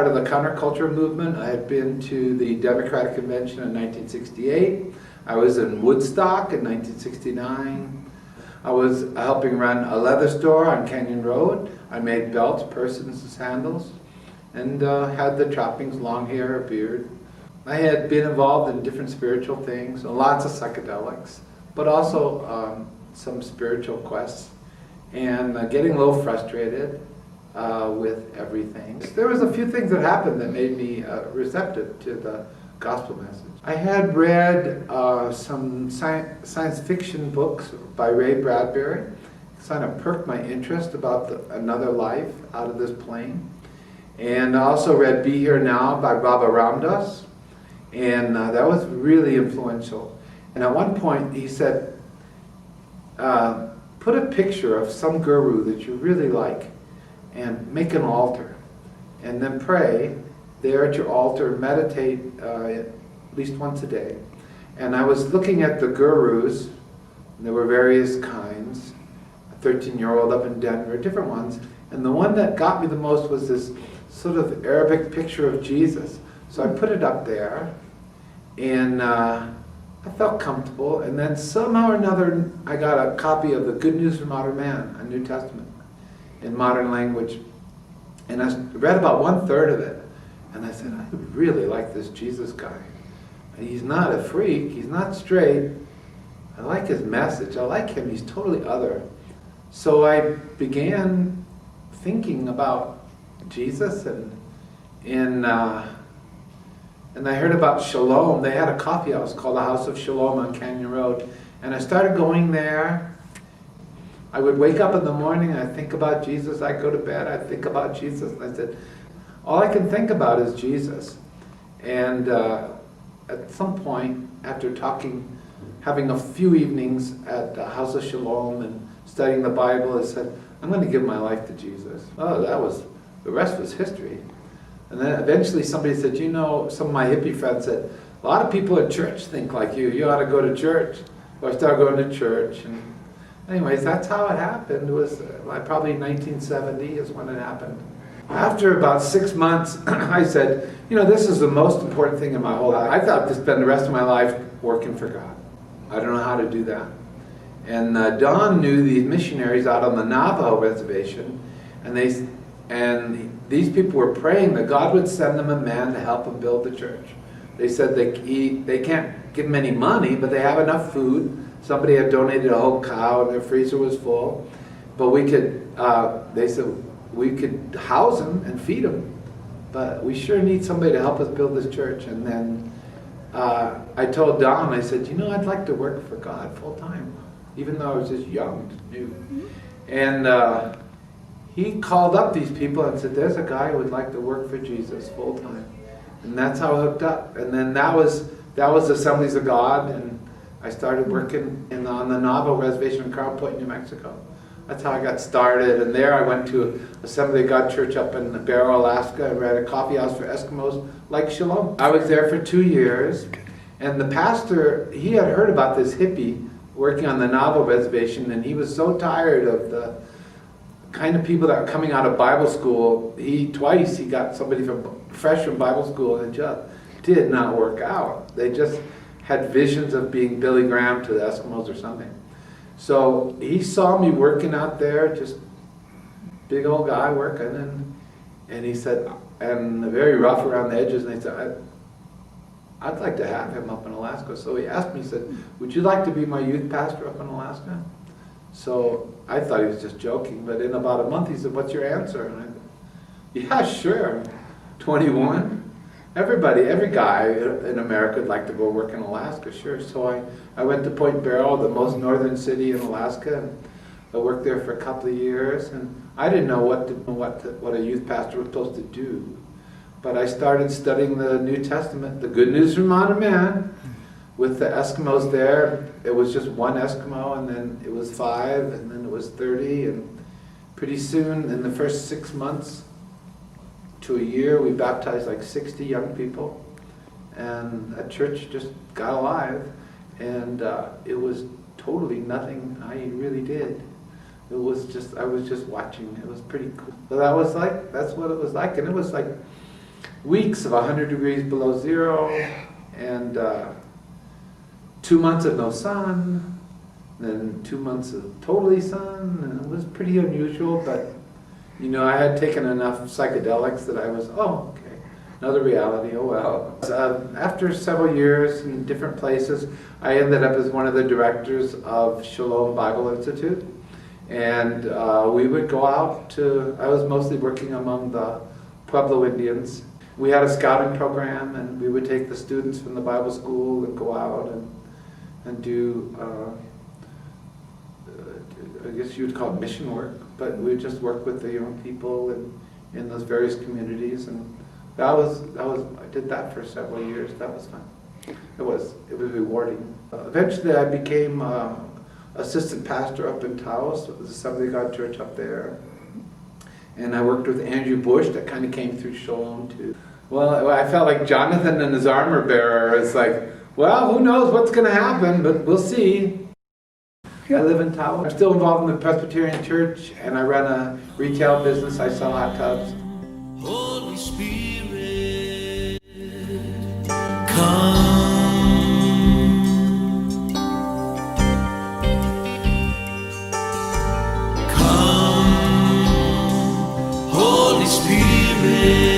part of the counterculture movement. I had been to the Democratic Convention in 1968. I was in Woodstock in 1969. I was helping run a leather store on Canyon Road. I made belts, purses, and sandals, and had the trappings, long hair, a beard. I had been involved in different spiritual things, lots of psychedelics, but also some spiritual quests, and getting a little frustrated with everything. There was a few things that happened that made me receptive to the gospel message. I had read some science fiction books by Ray Bradbury. It kind of perked my interest about another life out of this plane. And I also read Be Here Now by Baba Ramdas, and that was really influential. And at one point he said, put a picture of some guru that you really like and make an altar, and then pray there at your altar, meditate at least once a day. And I was looking at the gurus, and there were various kinds, a 13-year-old up in Denver, different ones, and the one that got me the most was this sort of Arabic picture of Jesus. So I put it up there, and I felt comfortable, and then somehow or another I got a copy of the Good News for Modern Man, a New Testament, in modern language, and I read about 1/3 of it, and I said, I really like this Jesus guy. He's not a freak, he's not straight, I like his message, I like him, he's totally other. So I began thinking about Jesus, and I heard about Shalom. They had a coffee house called the House of Shalom on Canyon Road, and I started going there. I would wake up in the morning, I'd think about Jesus, I'd go to bed, I'd think about Jesus, and I said, all I can think about is Jesus. And at some point, after having a few evenings at the House of Shalom and studying the Bible, I said, I'm going to give my life to Jesus. Oh, the rest was history. And then eventually somebody said, you know, some of my hippie friends said, a lot of people at church think like you ought to go to church. So I started going to church, and anyways, that's how it happened. It was probably 1970 is when it happened. After about 6 months, I said, you know, this is the most important thing in my whole life. I thought to spend the rest of my life working for God. I don't know how to do that. And Don knew these missionaries out on the Navajo reservation, and these people were praying that God would send them a man to help them build the church. They said they can't give them any money, but they have enough food. Somebody had donated a whole cow, and their freezer was full. But we could, they said, we could house them and feed them, but we sure need somebody to help us build this church. And then I told Don, I said, you know, I'd like to work for God full time, even though I was just young, new. And he called up these people and said, there's a guy who would like to work for Jesus full time. And that's how I hooked up. And then that was Assemblies of God, and I started working on the Navajo reservation in Crown Point, New Mexico. That's how I got started. And there I went to Assembly of God Church up in Barrow, Alaska, and ran a coffee house for Eskimos like Shalom. I was there for 2 years, and the pastor, he had heard about this hippie working on the Navajo reservation, and he was so tired of the kind of people that were coming out of Bible school. Twice he got somebody fresh from Bible school, and it just did not work out. They just had visions of being Billy Graham to the Eskimos or something. So he saw me working out there, just big old guy working, and he said, and very rough around the edges, and he said, I'd like to have him up in Alaska. So he asked me, he said, would you like to be my youth pastor up in Alaska? So I thought he was just joking, but in about a month he said, what's your answer? And I said, yeah, sure, 21. Every guy in America would like to go work in Alaska, sure. So I went to Point Barrow, the most northern city in Alaska, and I worked there for a couple of years, and I didn't know what a youth pastor was supposed to do. But I started studying the New Testament, the Good News from Modern Man, with the Eskimos there. It was just one Eskimo, and then it was 5, and then it was 30, and pretty soon, in the first 6 months to a year, we baptized like 60 young people, and that church just got alive, and it was totally nothing I really did. It was just, I was just watching. It was pretty cool. So that's what it was like, and it was like weeks of 100 degrees below zero, and 2 months of no sun, then 2 months of totally sun, and it was pretty unusual, but you know, I had taken enough psychedelics that I was, oh, okay, another reality, oh well. After several years in different places, I ended up as one of the directors of Shalom Bible Institute, and we would go out to, I was mostly working among the Pueblo Indians. We had a scouting program, and we would take the students from the Bible school and go out and do, I guess you would call it mission work, but we would just work with the young people in those various communities, and that was I did that for several years. That was fun. It was rewarding. Eventually, I became assistant pastor up in Taos with the Assembly of God Church up there, and I worked with Andrew Bush. That kind of came through Shalom too. Well, I felt like Jonathan and his armor bearer. It's like, well, who knows what's going to happen, but we'll see. I live in Taos. I'm still involved in the Presbyterian Church, and I run a retail business. I sell hot tubs. Holy Spirit, come. Come, Holy Spirit.